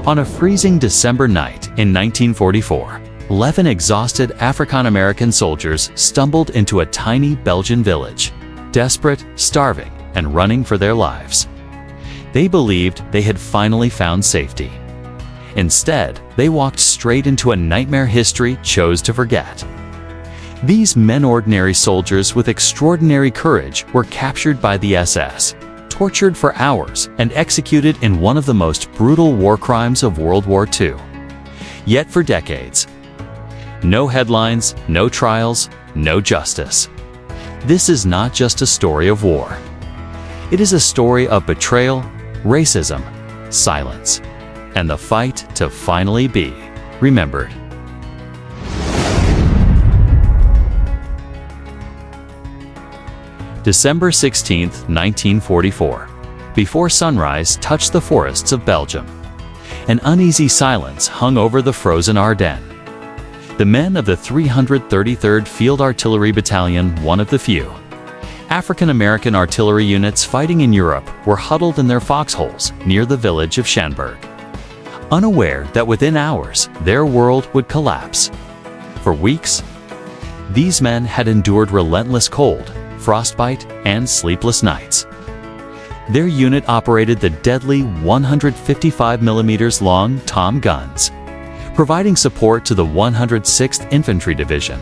On a freezing December night in 1944, 11 exhausted African-American soldiers stumbled into a tiny Belgian village, desperate, starving, and running for their lives. They believed they had finally found safety. Instead, they walked straight into a nightmare history chose to forget. These men-ordinary soldiers with extraordinary courage were captured by the SS, tortured for hours, and executed in one of the most brutal war crimes of World War II. Yet for decades, no headlines, no trials, no justice. This is not just a story of war. It is a story of betrayal, racism, silence, and the fight to finally be remembered. December 16, 1944. Before sunrise touched the forests of Belgium. An uneasy silence hung over the frozen Ardennes. The men of the 333rd Field Artillery Battalion, one of the few African-American artillery units fighting in Europe, were huddled in their foxholes near the village of Schanberg, unaware that within hours their world would collapse. For weeks, these men had endured relentless cold, frostbite, and sleepless nights. Their unit operated the deadly 155mm long Tom guns, providing support to the 106th Infantry Division.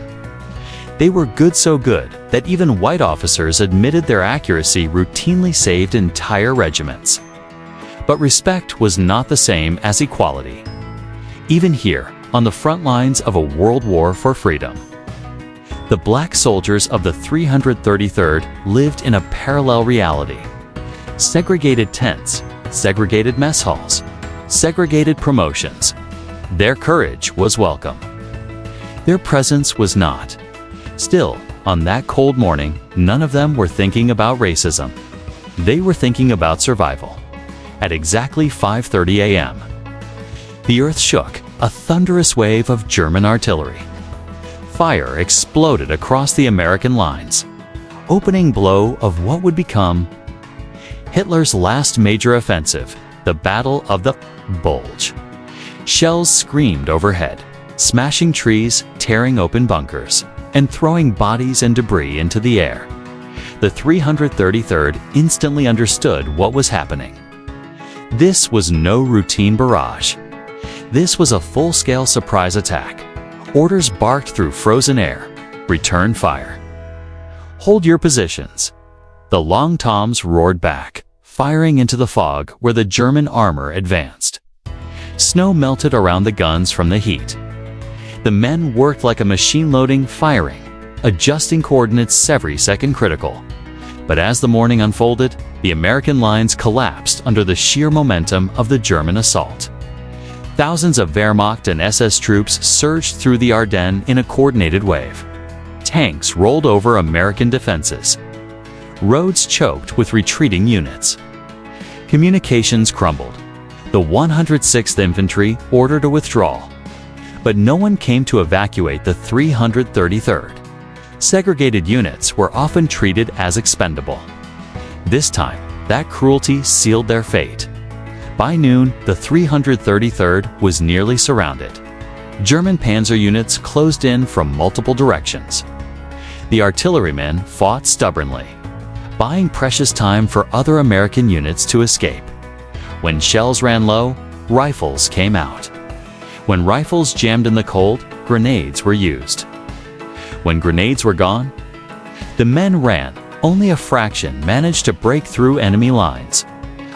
They were good so good that even white officers admitted their accuracy routinely saved entire regiments. But respect was not the same as equality. Even here, on the front lines of a world war for freedom, the black soldiers of the 333rd lived in a parallel reality. Segregated tents, segregated mess halls, segregated promotions. Their courage was welcome. Their presence was not. Still, on that cold morning, none of them were thinking about racism. They were thinking about survival. At exactly 5:30 a.m., the earth shook, a thunderous wave of German artillery. Fire exploded across the American lines, opening blow of what would become Hitler's last major offensive, the Battle of the Bulge. Shells screamed overhead, smashing trees, tearing open bunkers, and throwing bodies and debris into the air. The 333rd instantly understood what was happening. This was no routine barrage. This was a full-scale surprise attack. Orders barked through frozen air. Return fire. Hold your positions. The long toms roared back, firing into the fog where the German armor advanced. Snow melted around the guns from the heat. The men worked like a machine loading, firing, adjusting coordinates every second critical. But as the morning unfolded, the American lines collapsed under the sheer momentum of the German assault. Thousands of Wehrmacht and SS troops surged through the Ardennes in a coordinated wave. Tanks rolled over American defenses. Roads choked with retreating units. Communications crumbled. The 106th Infantry ordered a withdrawal. But no one came to evacuate the 333rd. Segregated units were often treated as expendable. This time, that cruelty sealed their fate. By noon, the 333rd was nearly surrounded. German panzer units closed in from multiple directions. The artillerymen fought stubbornly, buying precious time for other American units to escape. When shells ran low, rifles came out. When rifles jammed in the cold, grenades were used. When grenades were gone, the men ran. Only a fraction managed to break through enemy lines.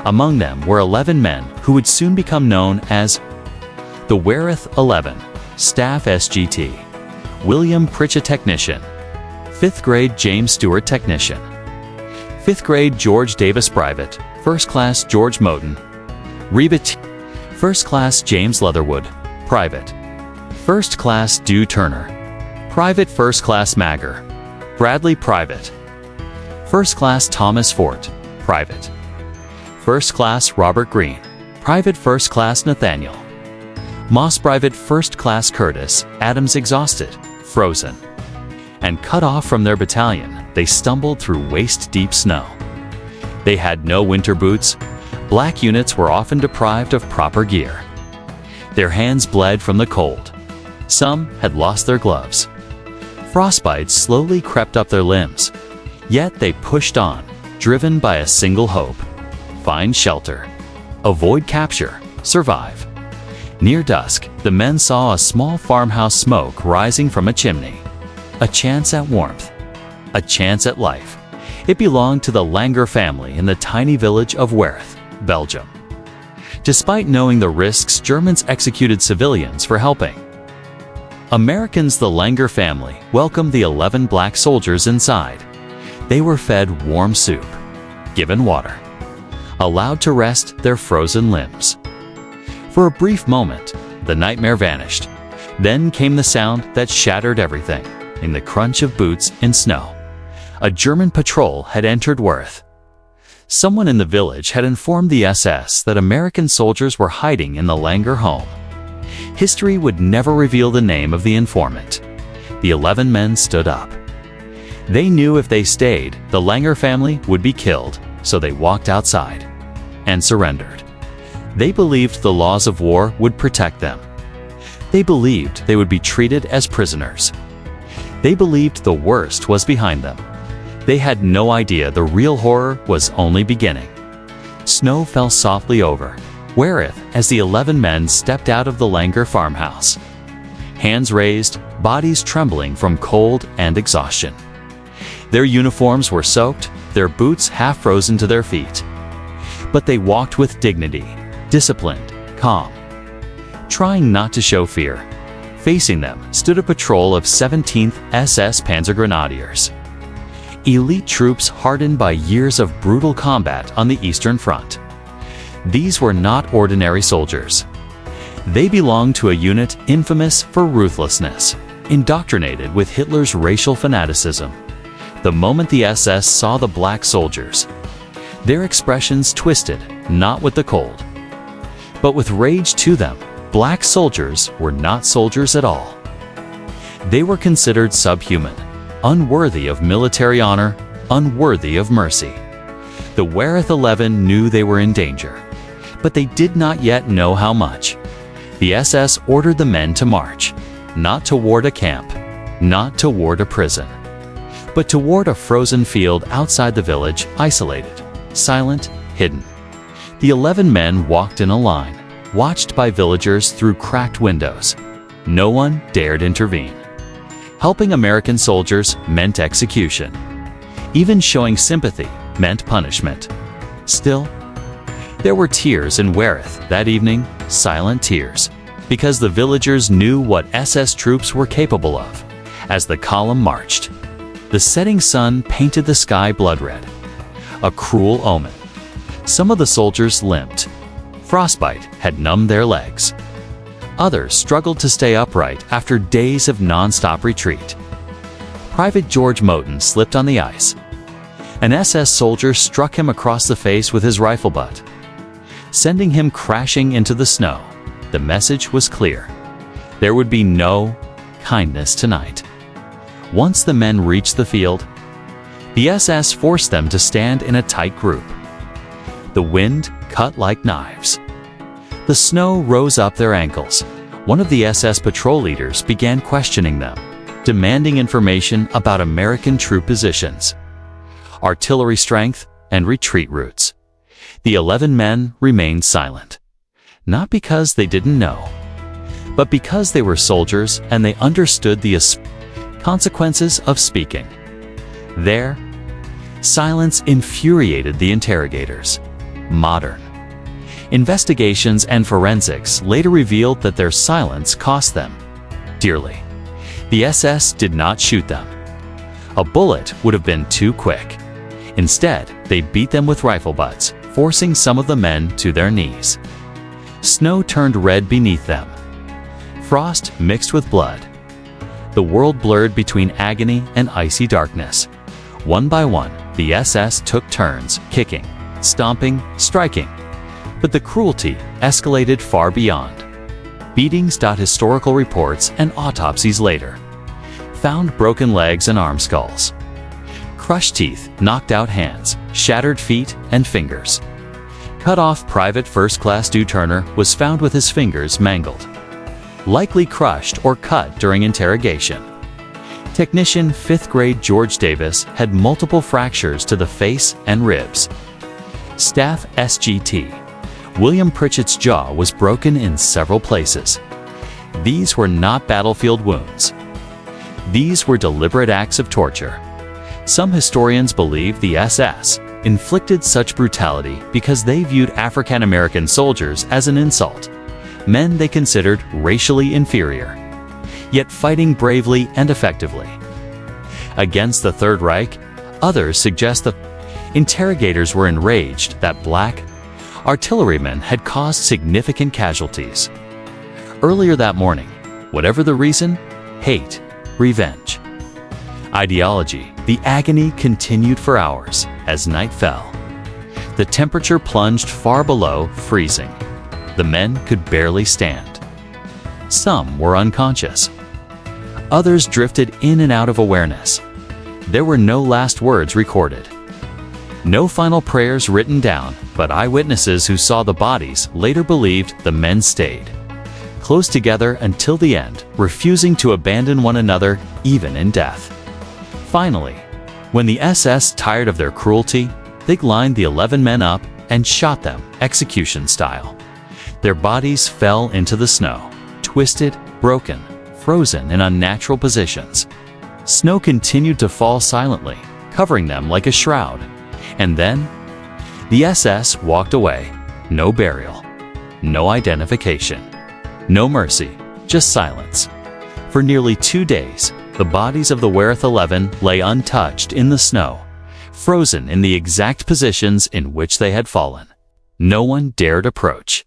Among them were 11 men who would soon become known as the Wereth 11, Staff SGT, William Pritchett Technician, 5th grade James Stewart Technician, 5th grade George Davis Private, 1st class George Moten, Rebet, 1st class James Leatherwood, Private, 1st class Dew Turner, Private 1st class Magger, Bradley Private, 1st class Thomas Fort, Private, 1st class Robert Green, Private 1st class Nathaniel, Moss Private 1st class Curtis, Adams exhausted, frozen, and cut off from their battalion, they stumbled through waist-deep snow. They had no winter boots. Black units were often deprived of proper gear. Their hands bled from the cold. Some had lost their gloves. Frostbite slowly crept up their limbs. Yet they pushed on, driven by a single hope: find shelter, avoid capture, survive. Near dusk, the men saw a small farmhouse smoke rising from a chimney. A chance at warmth, a chance at life. It belonged to the Langer family in the tiny village of Wereth, Belgium. Despite knowing the risks, Germans executed civilians for helping. Americans, the Langer family, welcomed the 11 black soldiers inside. They were fed warm soup, given water, allowed to rest their frozen limbs. For a brief moment, the nightmare vanished. Then came the sound that shattered everything, in the crunch of boots in snow. A German patrol had entered Wereth. Someone in the village had informed the SS that American soldiers were hiding in the Langer home. History would never reveal the name of the informant. The 11 men stood up. They knew if they stayed, the Langer family would be killed, so they walked outside and surrendered. They believed the laws of war would protect them. They believed they would be treated as prisoners. They believed the worst was behind them. They had no idea the real horror was only beginning. Snow fell softly over Wereth as the 11 men stepped out of the Langer farmhouse. Hands raised, bodies trembling from cold and exhaustion. Their uniforms were soaked, their boots half frozen to their feet. But they walked with dignity, disciplined, calm, trying not to show fear. Facing them stood a patrol of 17th SS Panzergrenadiers. Elite troops hardened by years of brutal combat on the Eastern Front. These were not ordinary soldiers. They belonged to a unit infamous for ruthlessness, indoctrinated with Hitler's racial fanaticism. The moment the SS saw the black soldiers, their expressions twisted, not with the cold, but with rage to them. Black soldiers were not soldiers at all. They were considered subhuman, unworthy of military honor, unworthy of mercy. The Wereth 11 knew they were in danger, but they did not yet know how much. The SS ordered the men to march, not toward a camp, not toward a prison, but toward a frozen field outside the village, isolated, silent, hidden. The 11 men walked in a line, watched by villagers through cracked windows. No one dared intervene. Helping American soldiers meant execution. Even showing sympathy meant punishment. Still, there were tears in Wereth that evening, silent tears, because the villagers knew what SS troops were capable of. As the column marched, the setting sun painted the sky blood red, a cruel omen. Some of the soldiers limped. Frostbite had numbed their legs. Others struggled to stay upright after days of non-stop retreat. Private George Moten slipped on the ice. An SS soldier struck him across the face with his rifle butt, sending him crashing into the snow. The message was clear. There would be no kindness tonight. Once the men reached the field, the SS forced them to stand in a tight group. The wind cut like knives. The snow rose up their ankles. One of the SS patrol leaders began questioning them, demanding information about American troop positions, artillery strength, and retreat routes. The 11 men remained silent, not because they didn't know, but because they were soldiers and they understood the consequences of speaking. Their silence infuriated the interrogators. Modern investigations and forensics later revealed that their silence cost them dearly. The SS did not shoot them. A bullet would have been too quick. Instead, they beat them with rifle butts, forcing some of the men to their knees. Snow turned red beneath them. Frost mixed with blood. The world blurred between agony and icy darkness. One by one, the SS took turns, kicking, stomping, striking. But the cruelty escalated far beyond. Beatings. Historical reports and autopsies later found broken legs and arm skulls, crushed teeth, knocked out hands, shattered feet and fingers. Cut-off Private First Class Du Turner was found with his fingers mangled, likely crushed or cut during interrogation. Technician 5th grade George Davis had multiple fractures to the face and ribs. Staff SGT William Pritchett's jaw was broken in several places. These were not battlefield wounds. These were deliberate acts of torture. Some historians believe the SS inflicted such brutality because they viewed African American soldiers as an insult, men they considered racially inferior, yet fighting bravely and effectively. Against the Third Reich, others suggest the interrogators were enraged that black artillerymen had caused significant casualties. Earlier that morning, whatever the reason, hate, revenge, ideology, the agony continued for hours as night fell. The temperature plunged far below freezing. The men could barely stand. Some were unconscious. Others drifted in and out of awareness. There were no last words recorded. No final prayers written down, but eyewitnesses who saw the bodies later believed the men stayed close together until the end, refusing to abandon one another even in death. Finally, when the SS tired of their cruelty, they lined the 11 men up and shot them execution style. Their bodies fell into the snow, twisted, broken, frozen in unnatural positions. Snow continued to fall silently, covering them like a shroud. And then, the SS walked away. No burial, no identification, no mercy, just silence. For nearly 2 days, the bodies of the Wereth 11 lay untouched in the snow, frozen in the exact positions in which they had fallen. No one dared approach.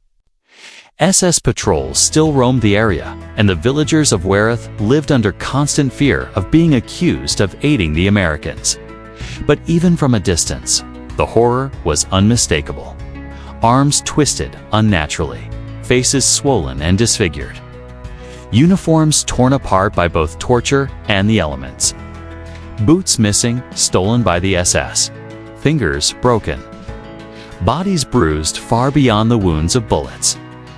SS patrols still roamed the area, and the villagers of Wereth lived under constant fear of being accused of aiding the Americans. But even from a distance, the horror was unmistakable. Arms twisted unnaturally, faces swollen and disfigured. Uniforms torn apart by both torture and the elements. Boots missing, stolen by the SS. Fingers broken. Bodies bruised far beyond the wounds of bullets.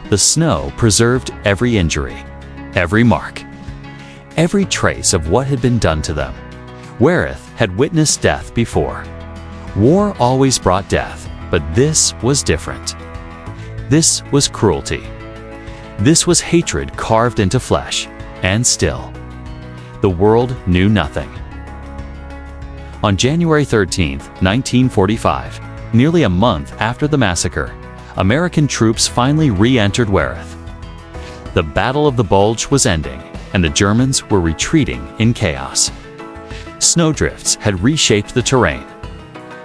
The snow preserved every injury, every mark, every trace of what had been done to them. Wereth had witnessed death before. War always brought death, but this was different. This was cruelty. This was hatred carved into flesh, and still, the world knew nothing. On January 13, 1945, nearly a month after the massacre, American troops finally re-entered Wereth. The Battle of the Bulge was ending, and the Germans were retreating in chaos. Snowdrifts had reshaped the terrain,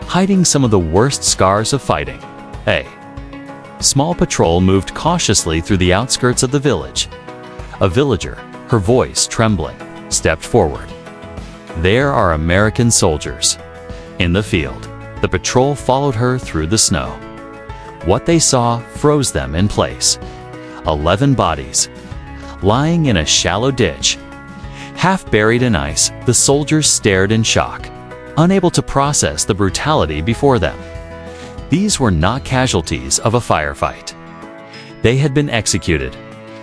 hiding some of the worst scars of fighting. A small patrol moved cautiously through the outskirts of the village. A villager, her voice trembling, stepped forward. "There are American soldiers." In the field, the patrol followed her through the snow. What they saw froze them in place. 11 bodies, lying in a shallow ditch. Half buried in ice, the soldiers stared in shock, unable to process the brutality before them. These were not casualties of a firefight. They had been executed.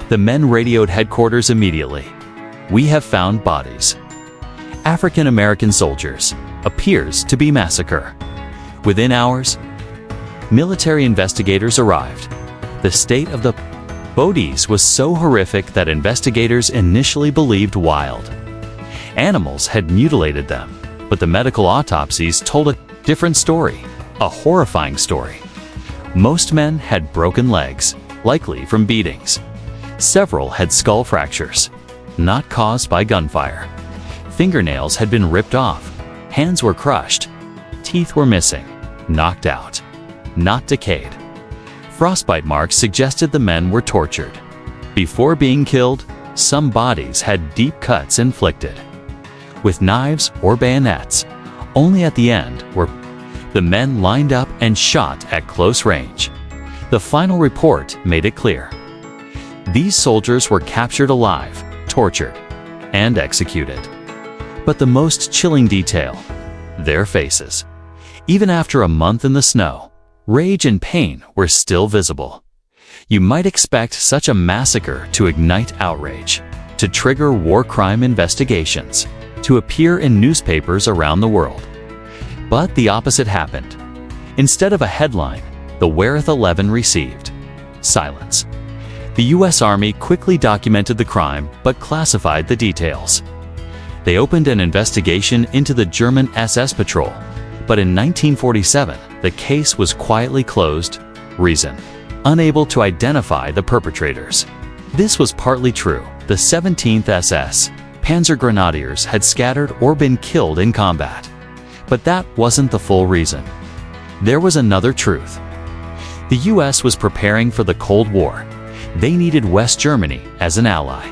The men radioed headquarters immediately. "We have found bodies. African American soldiers. Appears to be massacre." Within hours, military investigators arrived. The state of the bodies was so horrific that investigators initially believed wild animals had mutilated them, but the medical autopsies told a different story, a horrifying story. Most men had broken legs, likely from beatings. Several had skull fractures, not caused by gunfire. Fingernails had been ripped off, hands were crushed, teeth were missing, knocked out, not decayed. Frostbite marks suggested the men were tortured. Before being killed, some bodies had deep cuts inflicted with knives or bayonets. Only at the end were the men lined up and shot at close range. The final report made it clear. These soldiers were captured alive, tortured, and executed. But the most chilling detail, their faces. Even after a month in the snow, Rage and pain were still visible. You might expect such a massacre to ignite outrage, to trigger war crime investigations, to appear in newspapers around the world. But the opposite happened. Instead of a headline, the Wereth 11 received silence. The U.S. Army quickly documented the crime but classified the details. They opened an investigation into the German SS patrol, but in 1947, the case was quietly closed. Reason: unable to identify the perpetrators. This was partly true. The 17th SS Panzergrenadiers had scattered or been killed in combat. But that wasn't the full reason. There was another truth. The U.S. was preparing for the Cold War. They needed West Germany as an ally.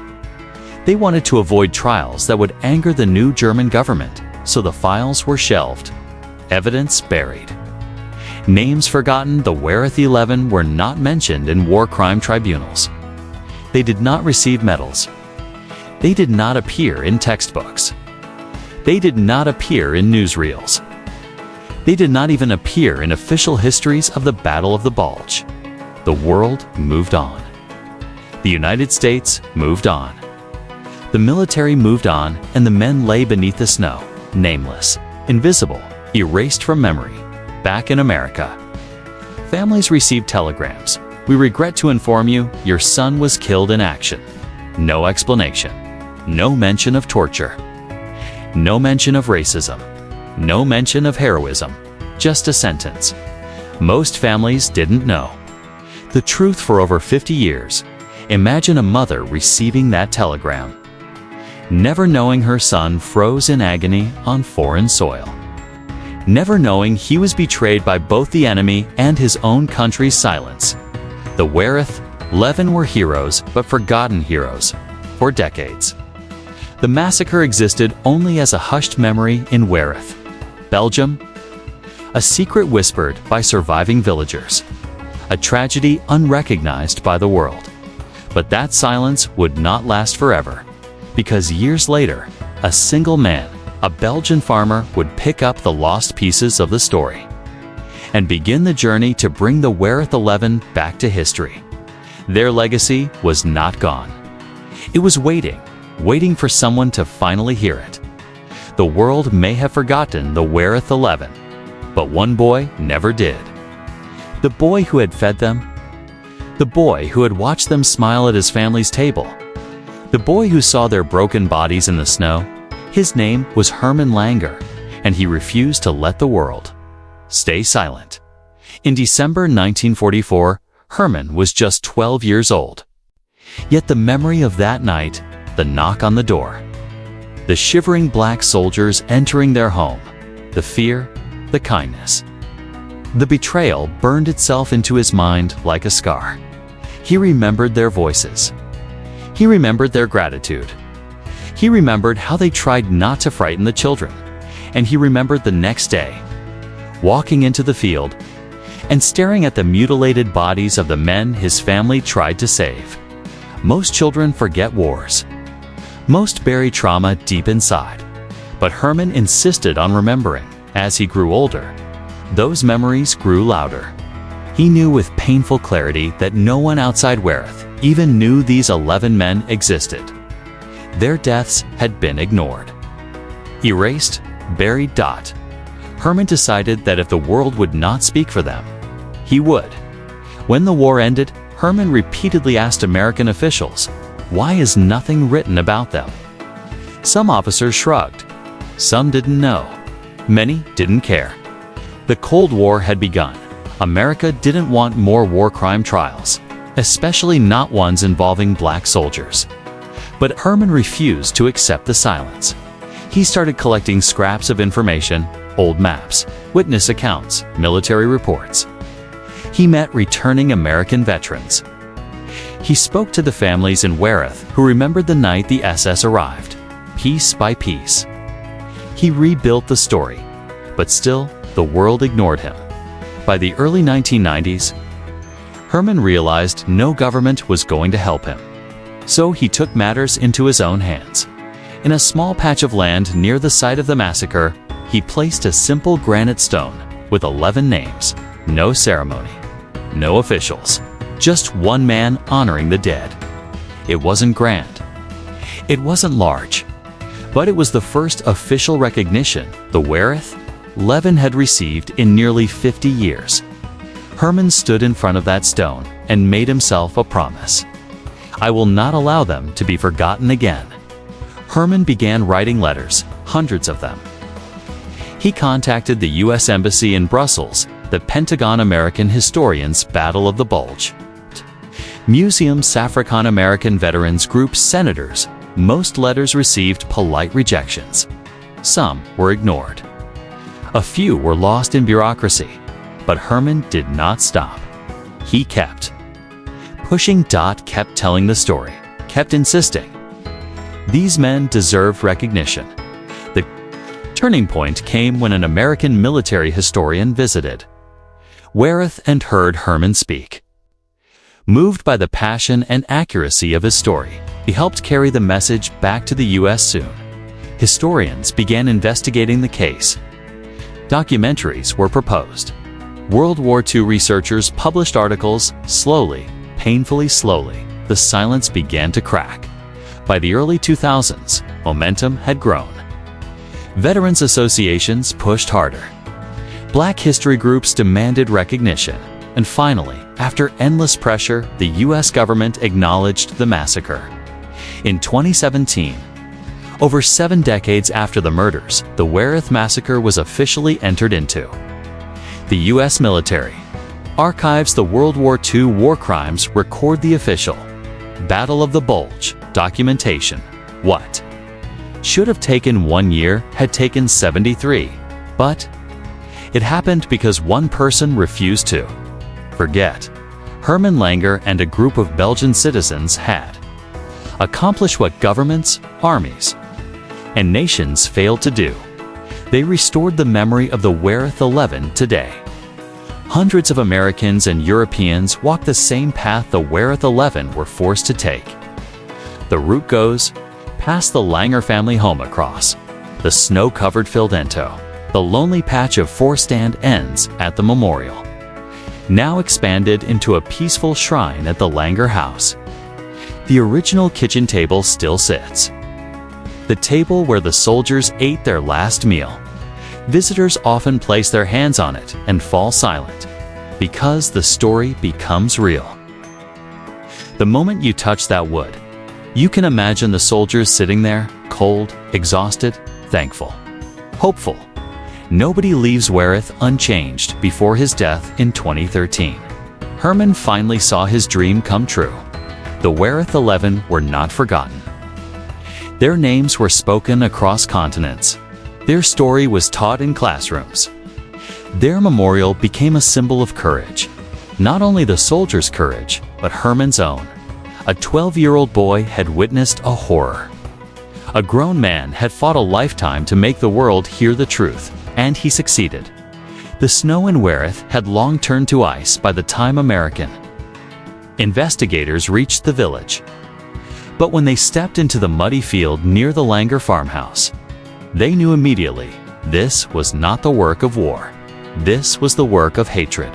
They wanted to avoid trials that would anger the new German government, so the files were shelved. Evidence buried. Names forgotten. The Wereth 11 were not mentioned in war crime tribunals. They did not receive medals. They did not appear in textbooks. They did not appear in newsreels. They did not even appear in official histories of the Battle of the Bulge. The world moved on. The United States moved on. The military moved on, and the men lay beneath the snow, nameless, invisible, erased from memory, back in America. Families received telegrams. "We regret to inform you, your son was killed in action." No explanation. No mention of torture. No mention of racism. No mention of heroism. Just a sentence. Most families didn't know the truth for over 50 years. Imagine a mother receiving that telegram, never knowing her son froze in agony on foreign soil, never knowing he was betrayed by both the enemy and his own country's silence. The Wereth 11 were heroes, but forgotten heroes, for decades. The massacre existed only as a hushed memory in Wereth, Belgium, a secret whispered by surviving villagers, a tragedy unrecognized by the world. But that silence would not last forever, because years later, a single man, a Belgian farmer, would pick up the lost pieces of the story and begin the journey to bring the Wereth 11 back to history. Their legacy was not gone. It was waiting for someone to finally hear it. The world may have forgotten the Wereth 11, but one boy never did. The boy who had fed them. The boy who had watched them smile at his family's table. The boy who saw their broken bodies in the snow. His name was Herman Langer, and he refused to let the world stay silent. In December 1944, Herman was just 12 years old. Yet the memory of that night, the knock on the door, the shivering black soldiers entering their home, the fear, the kindness, the betrayal burned itself into his mind like a scar. He remembered their voices. He remembered their gratitude. He remembered how they tried not to frighten the children. And he remembered the next day, walking into the field and staring at the mutilated bodies of the men his family tried to save. Most children forget wars. Most bury trauma deep inside. But Herman insisted on remembering. As he grew older, those memories grew louder. He knew with painful clarity that no one outside Wereth even knew these 11 men existed. Their deaths had been ignored. Erased, buried. Herman decided that if the world would not speak for them, he would. When the war ended, Herman repeatedly asked American officials, why is nothing written about them? Some officers shrugged. Some didn't know. Many didn't care. The Cold War had begun. America didn't want more war crime trials, especially not ones involving black soldiers. But Herman refused to accept the silence. He started collecting scraps of information, old maps, witness accounts, military reports. He met returning American veterans. He spoke to the families in Wereth who remembered the night the SS arrived, piece by piece. He rebuilt the story, but still, the world ignored him. By the early 1990s, Herman realized no government was going to help him. So he took matters into his own hands. In a small patch of land near the site of the massacre, he placed a simple granite stone with 11 names, No ceremony. No officials. Just one man honoring the dead. It wasn't grand. It wasn't large. But it was the first official recognition the Wereth Levin had received in nearly 50 years. Herman stood in front of that stone and made himself a promise. I will not allow them to be forgotten again. Herman began writing letters, hundreds of them. He contacted the U.S. Embassy in Brussels, the Pentagon American Historians' Battle of the Bulge, Museum's African American Veterans Group senators. Most letters received polite rejections. Some were ignored. A few were lost in bureaucracy, but Herman did not stop. He kept pushing. Kept telling the story, kept insisting. These men deserved recognition. The turning point came when an American military historian visited Wereth and heard Herman speak. Moved by the passion and accuracy of his story, he helped carry the message back to the U.S. soon. Historians began investigating the case. Documentaries were proposed. World War II researchers published articles. Slowly, painfully slowly, the silence began to crack. By the early 2000s, momentum had grown. Veterans associations pushed harder. Black history groups demanded recognition. And finally, after endless pressure, the U.S. government acknowledged the massacre. In 2017, over 7 decades after the murders, the Wereth massacre was officially entered into. The U.S. military archives the World War II war crimes, record the official Battle of the Bulge documentation. What should have taken 1 year had taken 73. But it happened because one person refused to forget. Herman Langer and a group of Belgian citizens had accomplished what governments, armies, and nations failed to do. They restored the memory of the Wereth 11 today. Hundreds of Americans and Europeans walk the same path the Wereth 11 were forced to take. The route goes past the Langer family home, across the snow-covered Field Artillery. The lonely patch of forest stand ends at the memorial, now expanded into a peaceful shrine at the Langer house. The original kitchen table still sits. The table where the soldiers ate their last meal. Visitors often place their hands on it and fall silent, because the story becomes real. The moment you touch that wood, you can imagine the soldiers sitting there, cold, exhausted, thankful, hopeful. Nobody leaves Wereth unchanged before his death in 2013. Herman finally saw his dream come true. The Wereth 11 were not forgotten. Their names were spoken across continents. Their story was taught in classrooms. Their memorial became a symbol of courage. Not only the soldiers' courage, but Herman's own. A 12-year-old boy had witnessed a horror. A grown man had fought a lifetime to make the world hear the truth, and he succeeded. The snow in Wereth had long turned to ice by the time American investigators reached the village. But when they stepped into the muddy field near the Langer farmhouse, they knew immediately this was not the work of war. This was the work of hatred.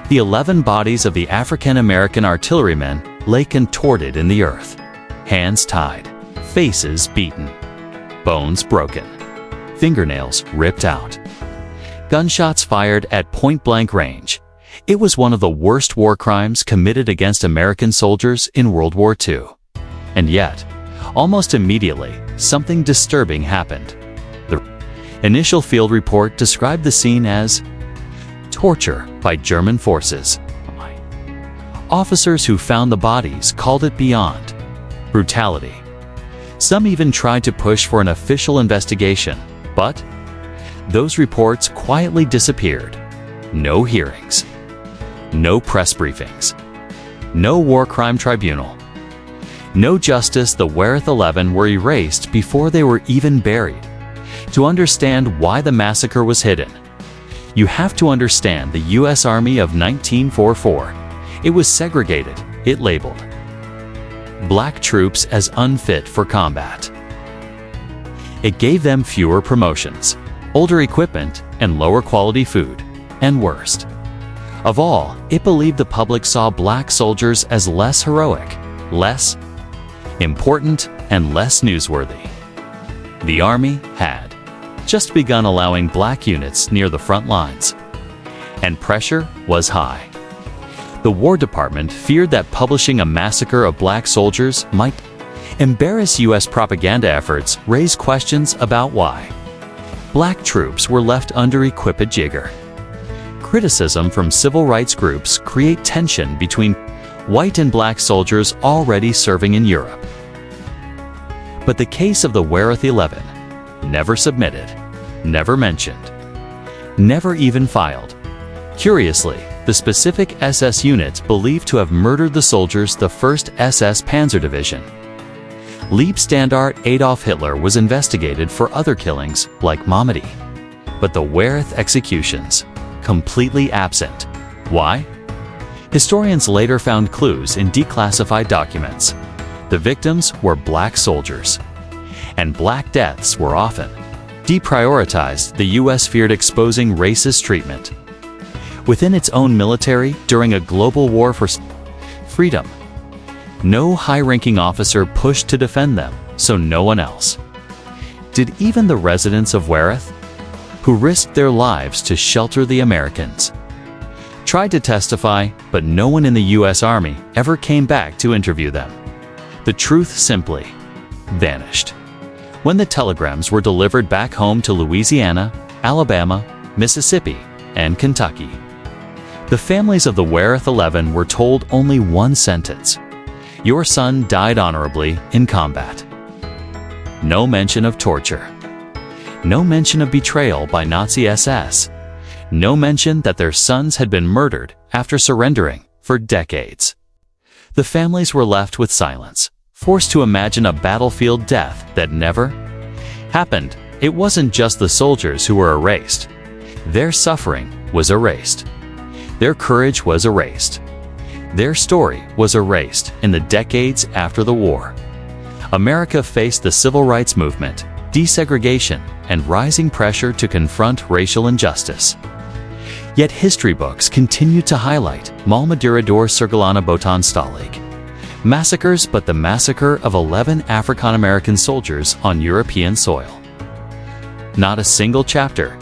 The 11 bodies of the African-American artillerymen lay contorted in the earth, hands tied, faces beaten, bones broken, fingernails ripped out, gunshots fired at point-blank range. It was one of the worst war crimes committed against American soldiers in World War II. And yet, almost immediately, something disturbing happened. The initial field report described the scene as torture by German forces. Officers who found the bodies called it beyond brutality. Some even tried to push for an official investigation, but those reports quietly disappeared. No hearings, no press briefings, no war crime tribunal, no justice. The Wereth 11 were erased before they were even buried. To understand why the massacre was hidden, you have to understand the U.S. Army of 1944. It was segregated. It labeled black troops as unfit for combat. It gave them fewer promotions, older equipment, and lower quality food. And worst, Of all, it believed the public saw black soldiers as less heroic, less important, and less newsworthy. The Army had just begun allowing black units near the front lines, and pressure was high. The War Department feared that publishing a massacre of black soldiers might embarrass U.S. propaganda efforts, raise questions about why black troops were left under-equipped at jigger. Criticism from civil rights groups create tension between white and black soldiers already serving in Europe. But the case of the Wereth 11, never submitted, never mentioned, never even filed. Curiously, the specific SS units believed to have murdered the soldiers the 1st SS Panzerdivision. Leibstandarte Adolf Hitler was investigated for other killings like Malmedy, but the Wereth executions completely absent. Why? Historians later found clues in declassified documents. The victims were black soldiers, and black deaths were often deprioritized. The U.S. feared exposing racist treatment within its own military during a global war for freedom. No high-ranking officer pushed to defend them, so no one else did. Even the residents of Wereth, who risked their lives to shelter the Americans, tried to testify, but no one in the U.S. Army ever came back to interview them. The truth simply vanished. When the telegrams were delivered back home to Louisiana, Alabama, Mississippi, and Kentucky, the families of the Wereth 11 were told only one sentence: "Your son died honorably in combat." No mention of torture. No mention of betrayal by Nazi SS. No mention that their sons had been murdered after surrendering for decades. The families were left with silence, forced to imagine a battlefield death that never happened. It wasn't just the soldiers who were erased. Their suffering was erased. Their courage was erased. Their story was erased in the decades after the war. America faced the civil rights movement, desegregation, and rising pressure to confront racial injustice. Yet history books continue to highlight Malmadurador Sergalana Botan Stalig massacres, but the massacre of 11 African-American soldiers on European soil. Not a single chapter.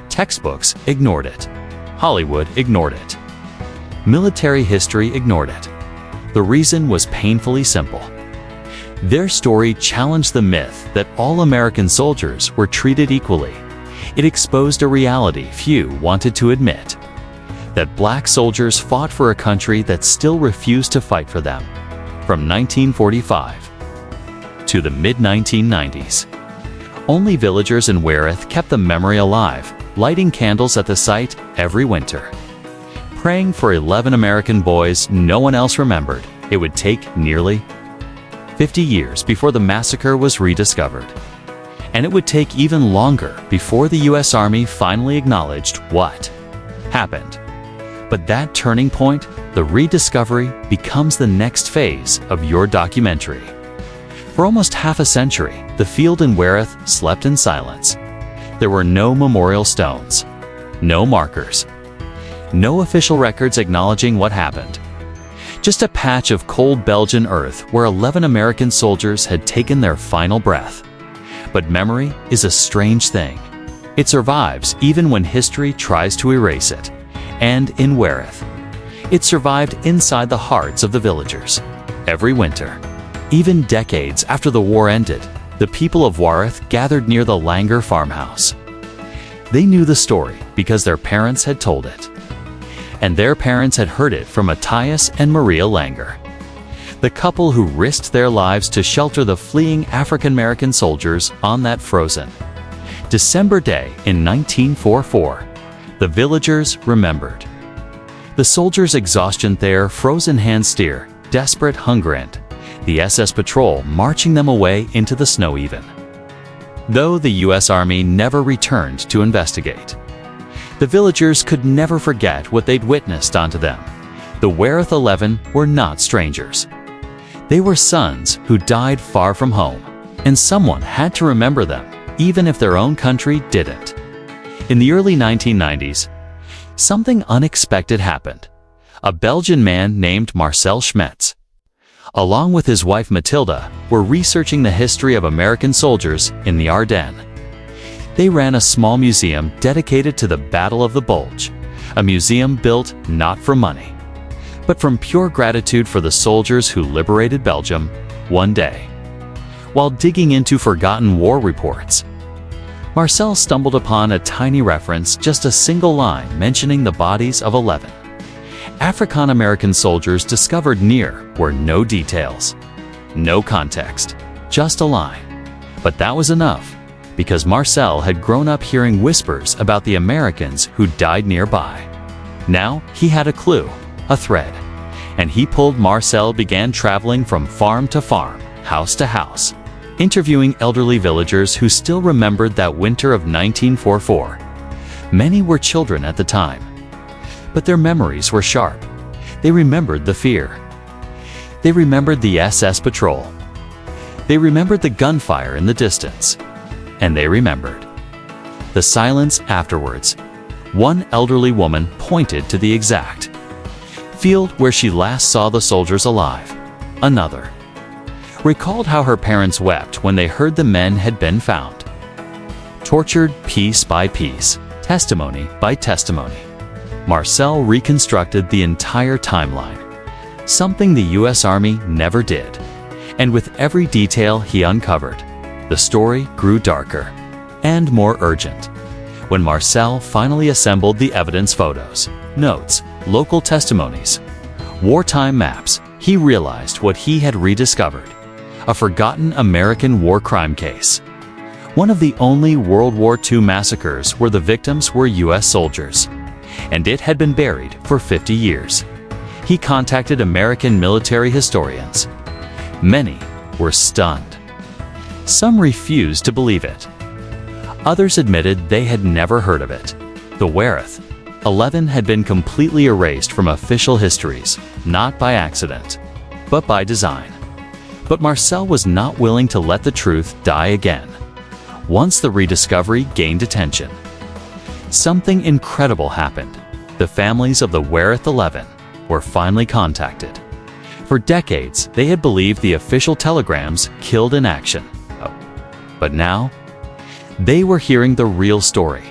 Textbooks ignored it. Hollywood ignored it. Military history ignored it. The reason was painfully simple. Their story challenged the myth that all American soldiers were treated equally. It exposed a reality few wanted to admit: that black soldiers fought for a country that still refused to fight for them. From 1945 to the mid-1990s, only villagers in Wereth kept the memory alive, lighting candles at the site every winter, praying for 11 American boys no one else remembered. It would take nearly 50 years before the massacre was rediscovered. And it would take even longer before the U.S. Army finally acknowledged what happened. But that turning point, the rediscovery, becomes the next phase of your documentary. For almost half a century, the field in Wereth slept in silence. There were no memorial stones, no markers, no official records acknowledging what happened. Just a patch of cold Belgian earth where 11 American soldiers had taken their final breath. But memory is a strange thing. It survives even when history tries to erase it. And in Wereth, it survived inside the hearts of the villagers. Every winter, even decades after the war ended, the people of Wereth gathered near the Langer farmhouse. They knew the story because their parents had told it. And their parents had heard it from Matthias and Maria Langer, the couple who risked their lives to shelter the fleeing African-American soldiers on that frozen December day in 1944. The villagers remembered the soldiers' exhaustion there, frozen hands steer, desperate hunger, and the SS patrol marching them away into the snow even. Though the U.S. Army never returned to investigate, the villagers could never forget what they'd witnessed onto them. The Wereth 11 were not strangers. They were sons who died far from home, and someone had to remember them, even if their own country didn't. In the early 1990s, something unexpected happened. A Belgian man named Marcel Schmetz, along with his wife Mathilda, were researching the history of American soldiers in the Ardennes. They ran a small museum dedicated to the Battle of the Bulge, a museum built not for money, but from pure gratitude for the soldiers who liberated Belgium one day. While digging into forgotten war reports, Marcel stumbled upon a tiny reference, just a single line mentioning the bodies of 11 African-American soldiers discovered near were no details, no context, just a line. But that was enough, because Marcel had grown up hearing whispers about the Americans who died nearby. Now he had a clue, a thread, and he pulled. Marcel began traveling from farm to farm, house to house, interviewing elderly villagers who still remembered that winter of 1944. Many were children at the time, but their memories were sharp. They remembered the fear. They remembered the SS patrol. They remembered the gunfire in the distance. And they remembered the silence afterwards. One elderly woman pointed to the exact field where she last saw the soldiers alive. Another recalled how her parents wept when they heard the men had been found, tortured piece by piece, testimony by testimony. Marcel reconstructed the entire timeline, something the U.S. Army never did. And with every detail he uncovered, the story grew darker and more urgent. When Marcel finally assembled the evidence, photos, notes, local testimonies, wartime maps, he realized what he had rediscovered: a forgotten American war crime case. One of the only World War II massacres where the victims were U.S. soldiers, and it had been buried for 50 years. He contacted American military historians. Many were stunned. Some refused to believe it. Others admitted they had never heard of it. The Wereth 11 had been completely erased from official histories, not by accident, but by design. But Marcel was not willing to let the truth die again. Once the rediscovery gained attention, something incredible happened. The families of the Wereth 11 were finally contacted. For decades, they had believed the official telegrams killed in action. But now, they were hearing the real story.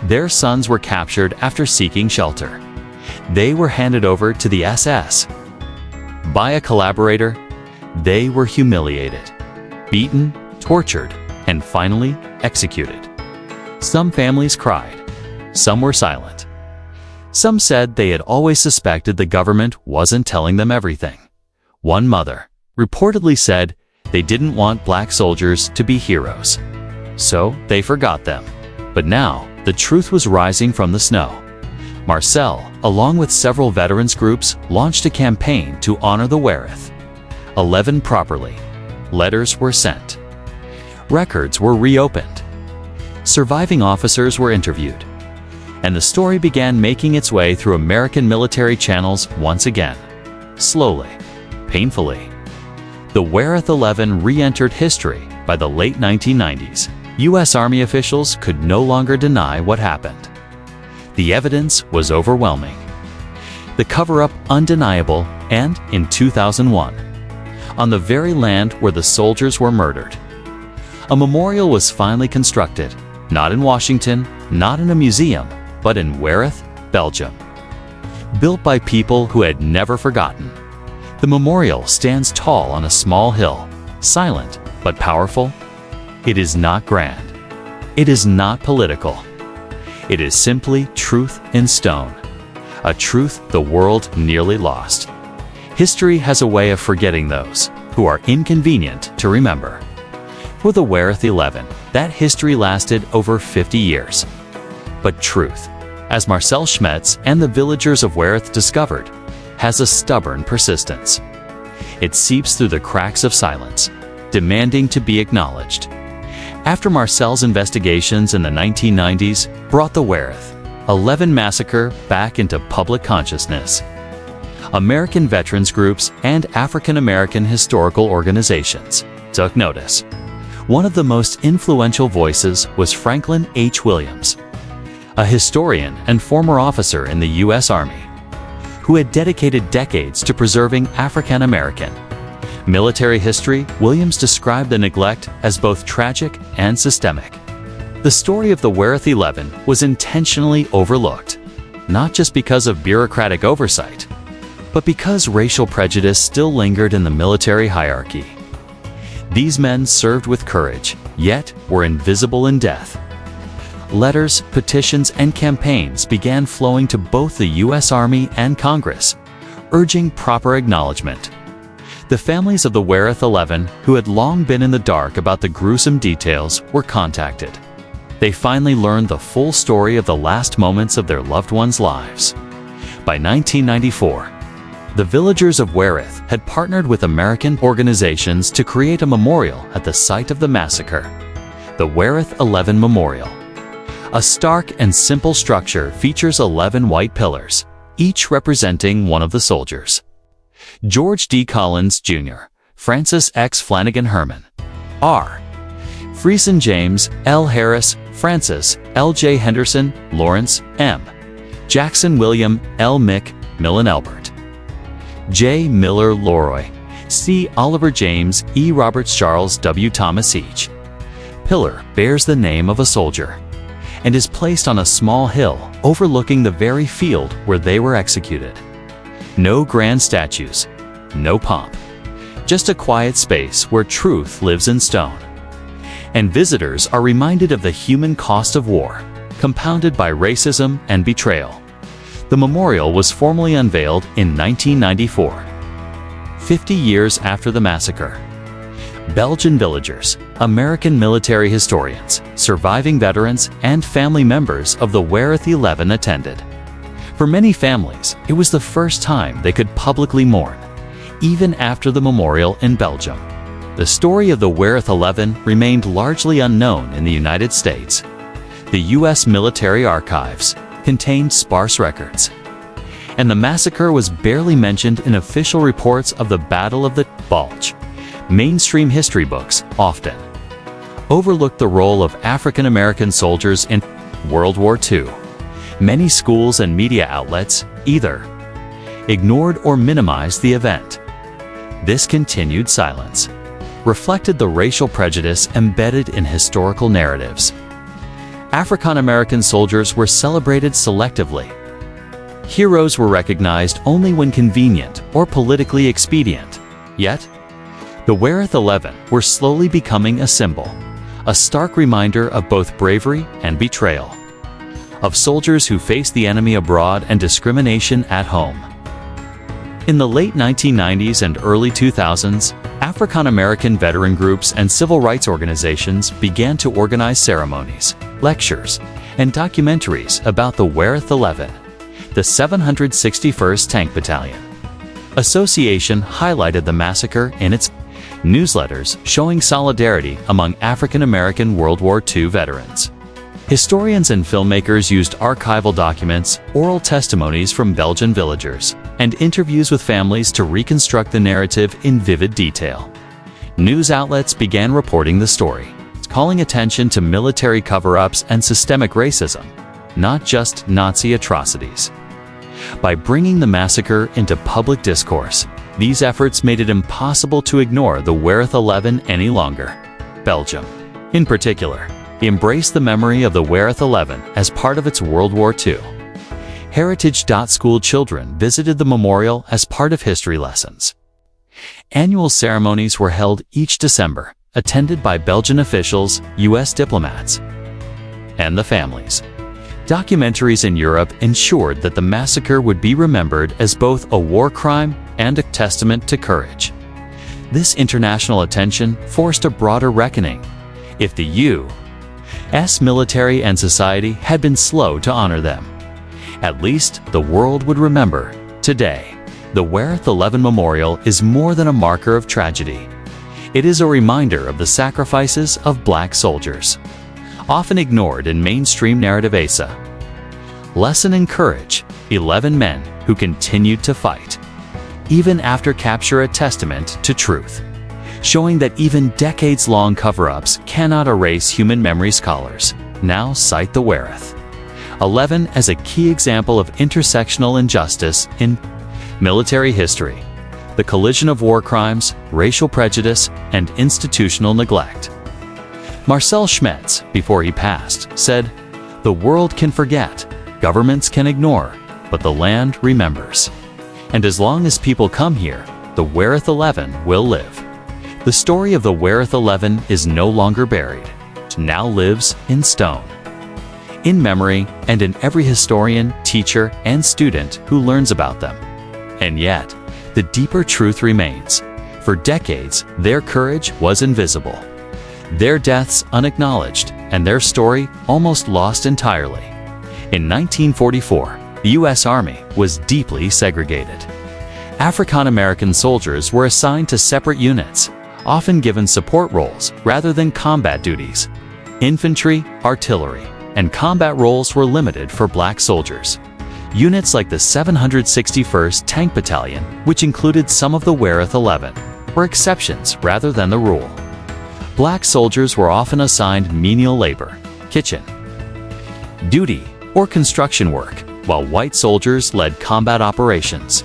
Their sons were captured after seeking shelter. They were handed over to the SS by a collaborator. They were humiliated, beaten, tortured, and finally executed. Some families cried. Some were silent. Some said they had always suspected the government wasn't telling them everything. One mother reportedly said they didn't want black soldiers to be heroes, so they forgot them. But now, the truth was rising from the snow. Marcel, along with several veterans groups, launched a campaign to honor the Wereth 11 properly. Letters were sent. Records were reopened. Surviving officers were interviewed. And the story began making its way through American military channels once again. Slowly, painfully, the Wereth 11 re-entered history. By the late 1990s, U.S. Army officials could no longer deny what happened. The evidence was overwhelming, the cover-up undeniable, and in 2001, on the very land where the soldiers were murdered, a memorial was finally constructed, not in Washington, not in a museum, but in Wereth, Belgium. Built by people who had never forgotten, the memorial stands tall on a small hill, silent but powerful. It is not grand. It is not political. It is simply truth in stone, a truth the world nearly lost. History has a way of forgetting those who are inconvenient to remember. For the Wereth 11, that history lasted over 50 years. But truth, as Marcel Schmetz and the villagers of Wereth discovered, has a stubborn persistence. It seeps through the cracks of silence, demanding to be acknowledged. After Marcel's investigations in the 1990s brought the Wereth 11 massacre back into public consciousness, American veterans groups and African American historical organizations took notice. One of the most influential voices was Franklin H. Williams, a historian and former officer in the U.S. Army, who had dedicated decades to preserving African American military history. Williams described the neglect as both tragic and systemic. The story of the Wereth 11 was intentionally overlooked, not just because of bureaucratic oversight, but because racial prejudice still lingered in the military hierarchy. These men served with courage, yet were invisible in death. Letters, petitions, and campaigns began flowing to both the U.S. Army and Congress, urging proper acknowledgement. The families of the Wereth 11, who had long been in the dark about the gruesome details, were contacted. They finally learned the full story of the last moments of their loved ones' lives. By 1994, the villagers of Wereth had partnered with American organizations to create a memorial at the site of the massacre, the Wereth 11 Memorial. A stark and simple structure features 11 white pillars, each representing one of the soldiers. George D. Collins, Jr., Francis X. Flanagan Herman, R. Friesen James, L. Harris, Francis, L. J. Henderson, Lawrence, M. Jackson William, L. Mick, Millen Albert, J. Miller Leroy, C. Oliver James, E. Roberts Charles W. Thomas. Each pillar bears the name of a soldier and is placed on a small hill overlooking the very field where they were executed. No grand statues, no pomp, just a quiet space where truth lives in stone. And visitors are reminded of the human cost of war, compounded by racism and betrayal. The memorial was formally unveiled in 1994, 50 years after the massacre. Belgian villagers, American military historians, surviving veterans, and family members of the Wereth 11 attended. For many families, it was the first time they could publicly mourn, even after the memorial in Belgium. The story of the Wereth 11 remained largely unknown in the United States. The U.S. military archives contained sparse records, and the massacre was barely mentioned in official reports of the Battle of the Bulge. Mainstream history books often overlooked the role of African American soldiers in World War II. Many schools and media outlets either ignored or minimized the event. This continued silence reflected the racial prejudice embedded in historical narratives. African American soldiers were celebrated selectively. Heroes were recognized only when convenient or politically expedient. Yet, the Wereth 11 were slowly becoming a symbol, a stark reminder of both bravery and betrayal, of soldiers who faced the enemy abroad and discrimination at home. In the late 1990s and early 2000s, African American veteran groups and civil rights organizations began to organize ceremonies, lectures, and documentaries about the Wereth 11, the 761st Tank Battalion. Association highlighted the massacre in its newsletters, showing solidarity among African American World War II veterans. Historians and filmmakers used archival documents, oral testimonies from Belgian villagers, and interviews with families to reconstruct the narrative in vivid detail. News outlets began reporting the story, calling attention to military cover-ups and systemic racism, not just Nazi atrocities. By bringing the massacre into public discourse, these efforts made it impossible to ignore the Wereth 11 any longer. Belgium, in particular, embraced the memory of the Wereth 11 as part of its World War II. Heritage. School children visited the memorial as part of history lessons. Annual ceremonies were held each December, attended by Belgian officials, U.S. diplomats, and the families. Documentaries in Europe ensured that the massacre would be remembered as both a war crime and a testament to courage. This international attention forced a broader reckoning. If the U.S. military and society had been slow to honor them, at least the world would remember. Today, the Wereth 11 Memorial is more than a marker of tragedy. It is a reminder of the sacrifices of Black soldiers, often ignored in mainstream narrative. ASA. Lesson in courage: 11 men who continued to fight, even after capture, a testament to truth, showing that even decades-long cover-ups cannot erase human memory. Scholars now cite the Wereth 11 as a key example of intersectional injustice in military history, the collision of war crimes, racial prejudice, and institutional neglect. Marcel Schmetz, before he passed, said, "The world can forget, governments can ignore, but the land remembers. And as long as people come here, the Wereth 11 will live." The story of the Wereth 11 is no longer buried. It now lives in stone, in memory, and in every historian, teacher, and student who learns about them. And yet, the deeper truth remains. For decades, their courage was invisible, their deaths unacknowledged, and their story almost lost entirely. In 1944, the U.S. Army was deeply segregated. African-American soldiers were assigned to separate units, often given support roles rather than combat duties. Infantry, artillery, and combat roles were limited for black soldiers. Units like the 761st Tank Battalion, which included some of the Wereth 11, were exceptions rather than the rule. Black soldiers were often assigned menial labor, kitchen duty, or construction work, while white soldiers led combat operations.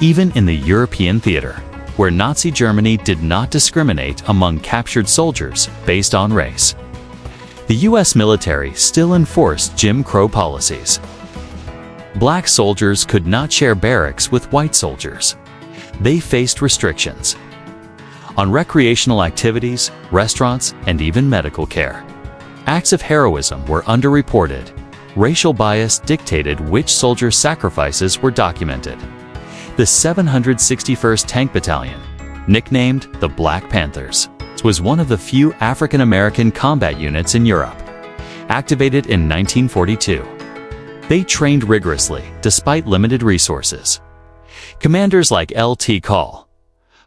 Even in the European theater, where Nazi Germany did not discriminate among captured soldiers based on race, the U.S. military still enforced Jim Crow policies. Black soldiers could not share barracks with white soldiers. They faced restrictions on recreational activities, restaurants, and even medical care. Acts of heroism were underreported. Racial bias dictated which soldier sacrifices were documented. The 761st Tank Battalion, nicknamed the Black Panthers, was one of the few African-American combat units in Europe, activated in 1942. They trained rigorously despite limited resources. Commanders like Lt. Col.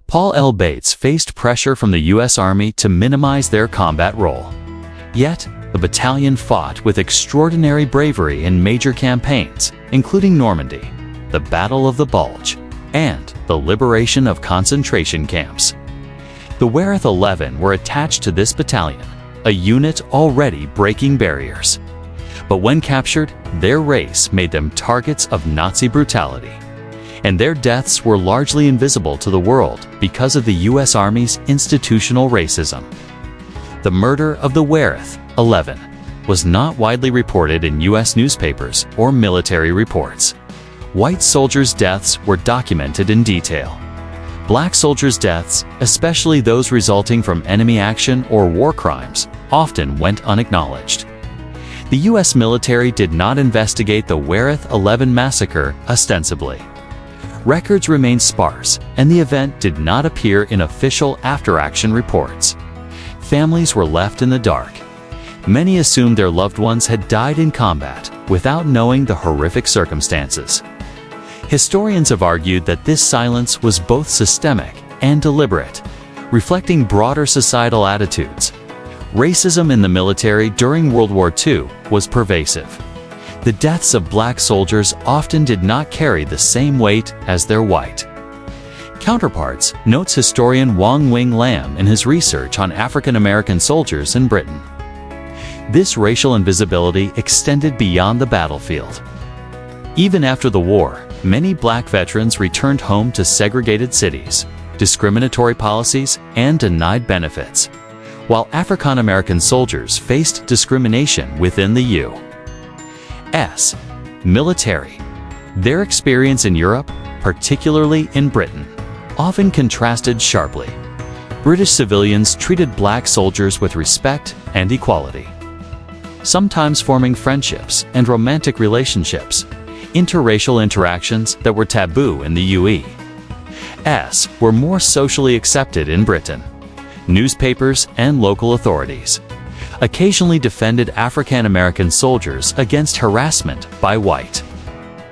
Paul L. Bates faced pressure from the U.S. Army to minimize their combat role. Yet, the battalion fought with extraordinary bravery in major campaigns, including Normandy, the Battle of the Bulge, and the liberation of concentration camps. The Wereth 11 were attached to this battalion, a unit already breaking barriers. But when captured, their race made them targets of Nazi brutality, and their deaths were largely invisible to the world because of the U.S. Army's institutional racism. The murder of the Wereth 11 was not widely reported in U.S. newspapers or military reports. White soldiers' deaths were documented in detail. Black soldiers' deaths, especially those resulting from enemy action or war crimes, often went unacknowledged. The U.S. military did not investigate the Wereth 11 massacre ostensibly. Records remained sparse, and the event did not appear in official after-action reports. Families were left in the dark. Many assumed their loved ones had died in combat without knowing the horrific circumstances. Historians have argued that this silence was both systemic and deliberate, reflecting broader societal attitudes. Racism in the military during World War II was pervasive. The deaths of black soldiers often did not carry the same weight as their white counterparts, notes historian Wong Wing Lam in his research on African American soldiers in Britain. This racial invisibility extended beyond the battlefield. Even after the war, many black veterans returned home to segregated cities, discriminatory policies, and denied benefits, while African American soldiers faced discrimination within the U.S. military. Their experience in Europe, particularly in Britain, often contrasted sharply. British civilians treated black soldiers with respect and equality, sometimes forming friendships and romantic relationships. Interracial interactions that were taboo in the U.S. were more socially accepted in Britain. Newspapers and local authorities occasionally defended African American soldiers against harassment by white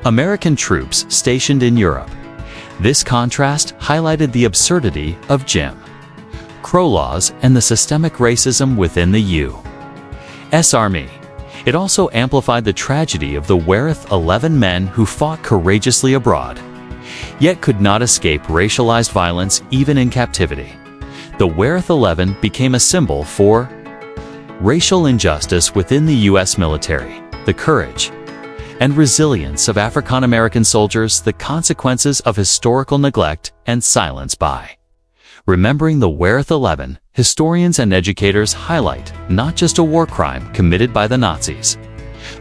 American troops stationed in Europe. This contrast highlighted the absurdity of Jim Crow laws and the systemic racism within the U.S. Army. It also amplified the tragedy of the Wereth 11 men who fought courageously abroad, yet could not escape racialized violence even in captivity. The Wereth 11 became a symbol for racial injustice within the U.S. military, the courage and resilience of African American soldiers the consequences of historical neglect and silence by. Remembering the Wereth 11, historians and educators highlight not just a war crime committed by the Nazis,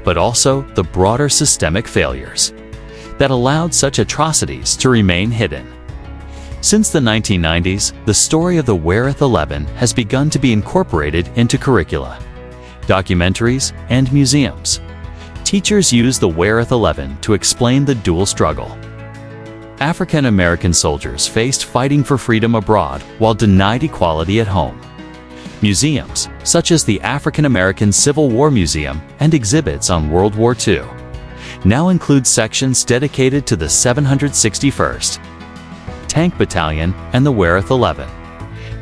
but also the broader systemic failures that allowed such atrocities to remain hidden. Since the 1990s, the story of the Wereth 11 has begun to be incorporated into curricula, documentaries, and museums. Teachers use the Wereth 11 to explain the dual struggle African American soldiers faced fighting for freedom abroad while denied equality at home. Museums, such as the African American Civil War Museum and exhibits on World War II, now include sections dedicated to the 761st Tank Battalion and the Wereth 11.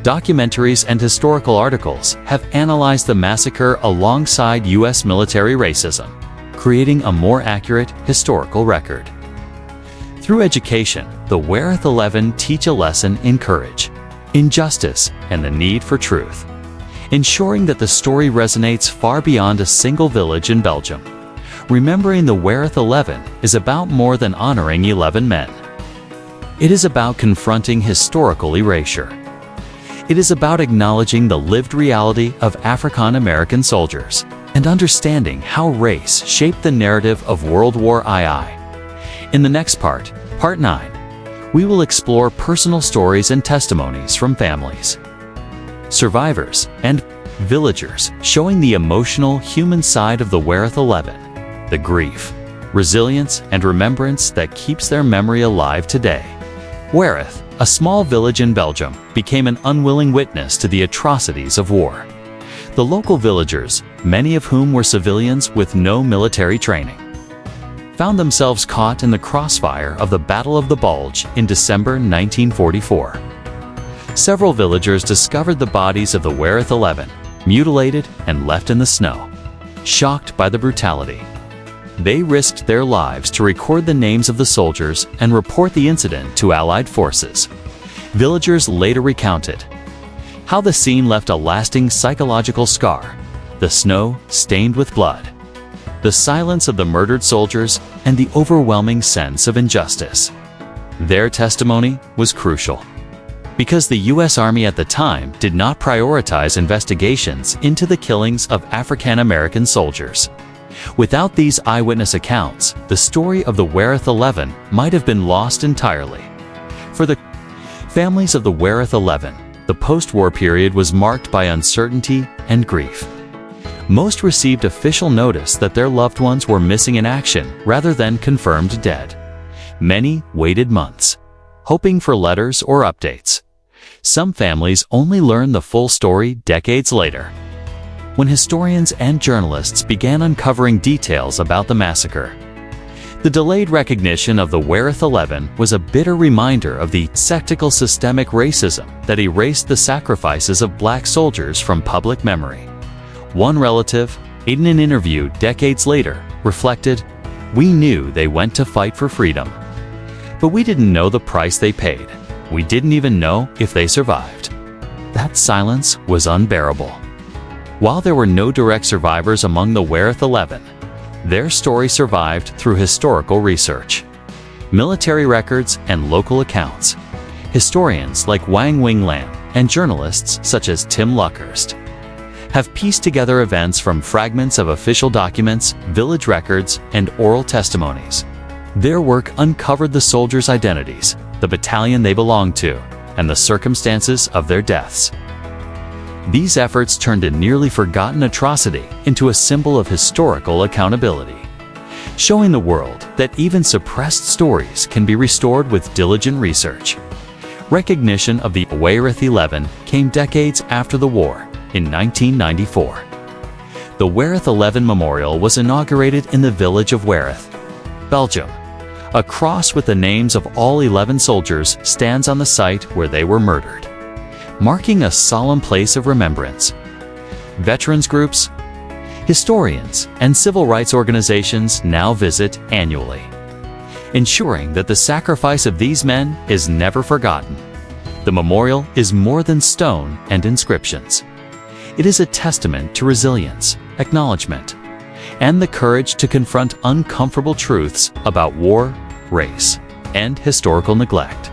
Documentaries and historical articles have analyzed the massacre alongside U.S. military racism, creating a more accurate historical record. Through education, the Wereth 11 teach a lesson in courage, injustice, and the need for truth, ensuring that the story resonates far beyond a single village in Belgium. Remembering the Wereth 11 is about more than honoring 11 men. It is about confronting historical erasure. It is about acknowledging the lived reality of African American soldiers and understanding how race shaped the narrative of World War II. In the next part, Part 9, we will explore personal stories and testimonies from families, survivors, and villagers, showing the emotional human side of the Wereth 11, the grief, resilience, and remembrance that keeps their memory alive today. Wereth, a small village in Belgium, became an unwilling witness to the atrocities of war. The local villagers, many of whom were civilians with no military training, found themselves caught in the crossfire of the Battle of the Bulge in December 1944. Several villagers discovered the bodies of the Wereth 11, mutilated and left in the snow. Shocked by the brutality, they risked their lives to record the names of the soldiers and report the incident to Allied forces. Villagers later recounted how the scene left a lasting psychological scar, the snow stained with blood, the silence of the murdered soldiers, and the overwhelming sense of injustice. Their testimony was crucial, because the U.S. Army at the time did not prioritize investigations into the killings of African American soldiers. Without these eyewitness accounts, the story of the Wereth 11 might have been lost entirely. For the families of the Wereth 11, the post-war period was marked by uncertainty and grief. Most received official notice that their loved ones were missing in action rather than confirmed dead. Many waited months, hoping for letters or updates. Some families only learned the full story decades later, when historians and journalists began uncovering details about the massacre. The delayed recognition of the Wereth 11 was a bitter reminder of the sectical systemic racism that erased the sacrifices of black soldiers from public memory. One relative, in an interview decades later, reflected, "We knew they went to fight for freedom, but we didn't know the price they paid. We didn't even know if they survived." That silence was unbearable. While there were no direct survivors among the Wereth 11, their story survived through historical research, military records, and local accounts. Historians like Wang Winglam and journalists such as Tim Luckhurst have pieced together events from fragments of official documents, village records, and oral testimonies. Their work uncovered the soldiers' identities, the battalion they belonged to, and the circumstances of their deaths. These efforts turned a nearly forgotten atrocity into a symbol of historical accountability, showing the world that even suppressed stories can be restored with diligent research. Recognition of the Wereth 11 came decades after the war, in 1994. The Wereth 11 Memorial was inaugurated in the village of Wereth, Belgium. A cross with the names of all 11 soldiers stands on the site where they were murdered, marking a solemn place of remembrance. Veterans groups, historians, and civil rights organizations now visit annually, ensuring that the sacrifice of these men is never forgotten. The memorial is more than stone and inscriptions. It is a testament to resilience, acknowledgement, and the courage to confront uncomfortable truths about war, race, and historical neglect.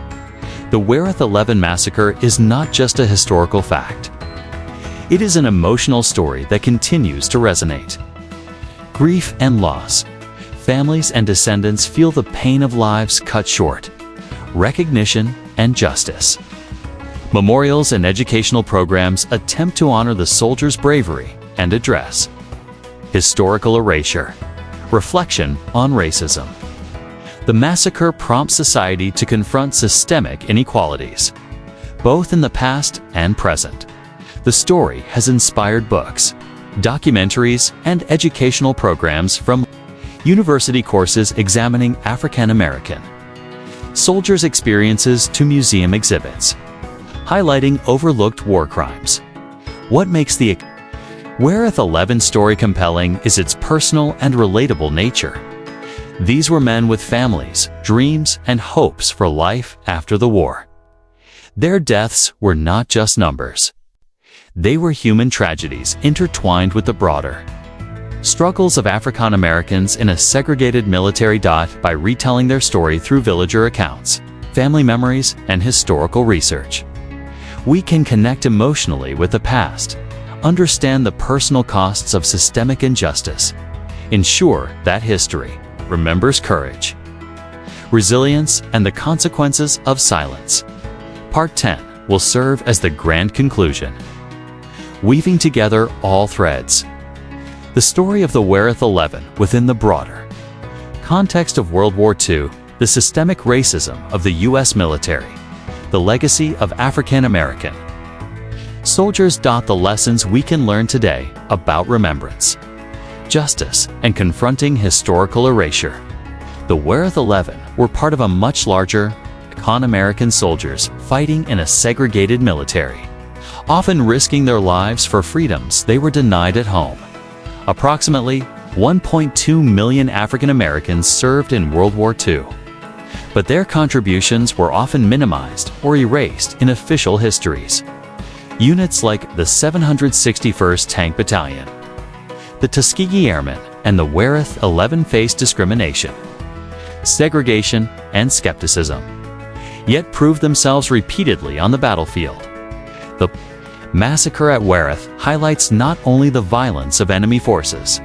The Wereth 11 massacre is not just a historical fact. It is an emotional story that continues to resonate. Grief and loss. Families and descendants feel the pain of lives cut short. Recognition and justice. Memorials and educational programs attempt to honor the soldiers' bravery and address historical erasure. Reflection on racism. The massacre prompts society to confront systemic inequalities, both in the past and present. The story has inspired books, documentaries, and educational programs, from university courses examining African American soldiers' experiences to museum exhibits, highlighting overlooked war crimes. What makes the Wereth 11 story compelling is its personal and relatable nature. These were men with families, dreams, and hopes for life after the war. Their deaths were not just numbers. They were human tragedies intertwined with the broader struggles of African Americans in a segregated military. By retelling their story through villager accounts, family memories, and historical research, we can connect emotionally with the past, understand the personal costs of systemic injustice, ensure that history remembers courage, resilience, and the consequences of silence. Part 10 will serve as the grand conclusion, weaving together all threads. The story of the Wereth 11 within the broader context of World War II, the systemic racism of the U.S. military, the legacy of African American soldiers. The lessons we can learn today about remembrance, justice, and confronting historical erasure. The Wereth 11 were part of a much larger African American soldiers fighting in a segregated military, often risking their lives for freedoms they were denied at home. Approximately 1.2 million African Americans served in World War II, but their contributions were often minimized or erased in official histories. Units like the 761st Tank Battalion, the Tuskegee Airmen, and the Wereth 11 faced discrimination, segregation, and skepticism, yet proved themselves repeatedly on the battlefield. The massacre at Wereth highlights not only the violence of enemy forces,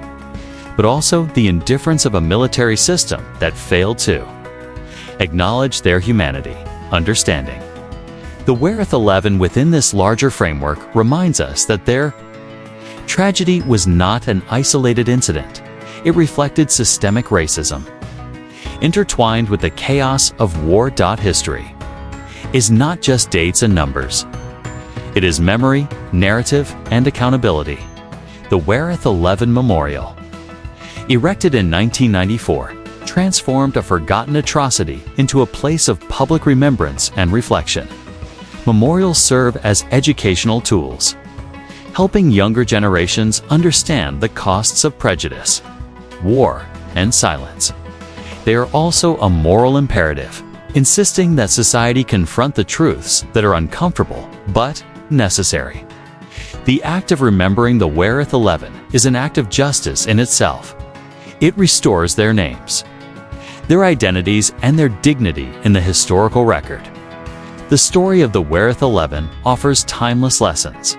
but also the indifference of a military system that failed to acknowledge their humanity. Understanding the Wereth 11 within this larger framework reminds us that their tragedy was not an isolated incident. It reflected systemic racism, intertwined with the chaos of war. History is not just dates and numbers. It is memory, narrative, and accountability. The Wereth 11 Memorial, erected in 1994, transformed a forgotten atrocity into a place of public remembrance and reflection. Memorials serve as educational tools, helping younger generations understand the costs of prejudice, war, and silence. They are also a moral imperative, insisting that society confront the truths that are uncomfortable but necessary. The act of remembering the Wereth 11 is an act of justice in itself. It restores their names, their identities, and their dignity in the historical record. The story of the Wereth 11 offers timeless lessons.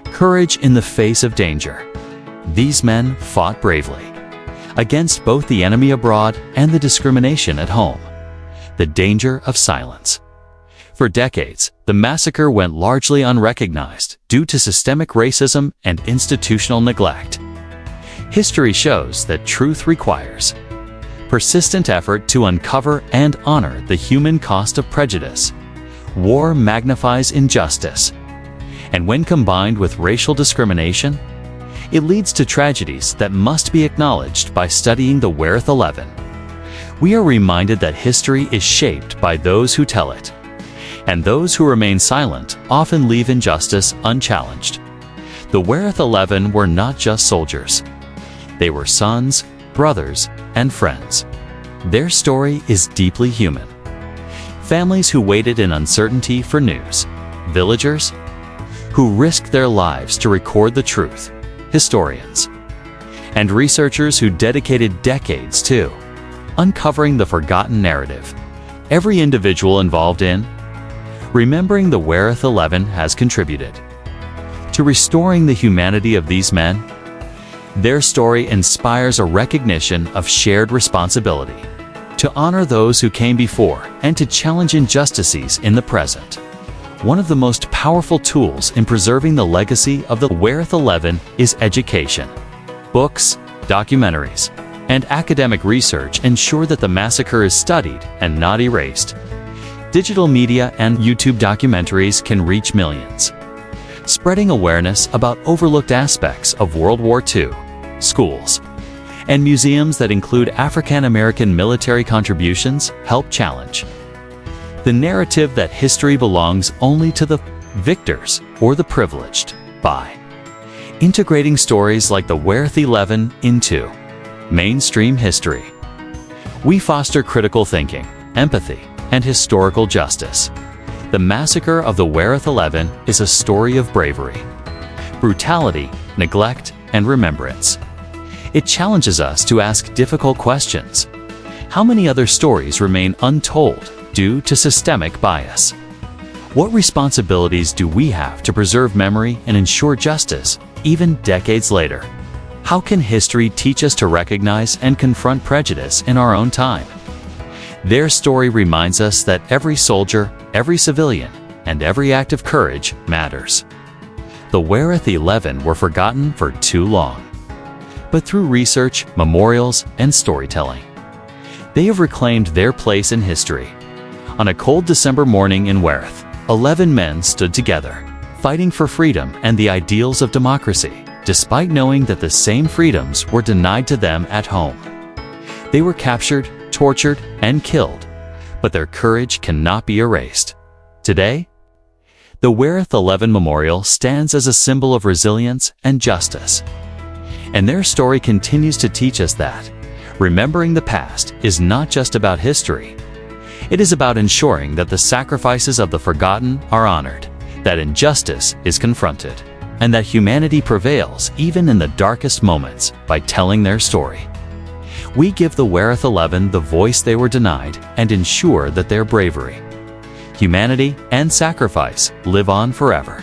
Courage in the face of danger. These men fought bravely against both the enemy abroad and the discrimination at home. The danger of silence. For decades, the massacre went largely unrecognized due to systemic racism and institutional neglect. History shows that truth requires persistent effort to uncover and honor the human cost of prejudice. War magnifies injustice, and when combined with racial discrimination, it leads to tragedies that must be acknowledged. By studying the Wereth 11, we are reminded that history is shaped by those who tell it, and those who remain silent often leave injustice unchallenged. The Wereth 11 were not just soldiers. They were sons, brothers, and friends. Their story is deeply human. Families who waited in uncertainty for news, villagers who risked their lives to record the truth, historians, and researchers who dedicated decades to uncovering the forgotten narrative every individual involved in remembering the Wereth 11 has contributed to restoring the humanity of these men. Their story inspires a recognition of shared responsibility to honor those who came before and to challenge injustices in the present. One of the most powerful tools in preserving the legacy of the Wereth 11 is education. Books, documentaries, and academic research ensure that the massacre is studied and not erased. Digital media and YouTube documentaries can reach millions, spreading awareness about overlooked aspects of World War II. Schools and museums that include African American military contributions help challenge the narrative that history belongs only to the victors or the privileged. By integrating stories like the Wereth 11 into mainstream history, we foster critical thinking, empathy, and historical justice. The massacre of the Wereth 11 is a story of bravery, brutality, neglect, and remembrance. It challenges us to ask difficult questions. How many other stories remain untold due to systemic bias? What responsibilities do we have to preserve memory and ensure justice, even decades later? How can history teach us to recognize and confront prejudice in our own time? Their story reminds us that every soldier, every civilian, and every act of courage matters. The Wereth 11 were forgotten for too long. But through research, memorials, and storytelling, they have reclaimed their place in history. On a cold December morning in Wereth, 11 men stood together, fighting for freedom and the ideals of democracy, despite knowing that the same freedoms were denied to them at home. They were captured, tortured, and killed, but their courage cannot be erased. Today, the Wereth 11 Memorial stands as a symbol of resilience and justice. And their story continues to teach us that remembering the past is not just about history. It is about ensuring that the sacrifices of the forgotten are honored, that injustice is confronted, and that humanity prevails even in the darkest moments by telling their story. We give the Wereth 11 the voice they were denied and ensure that their bravery, humanity, and sacrifice live on forever.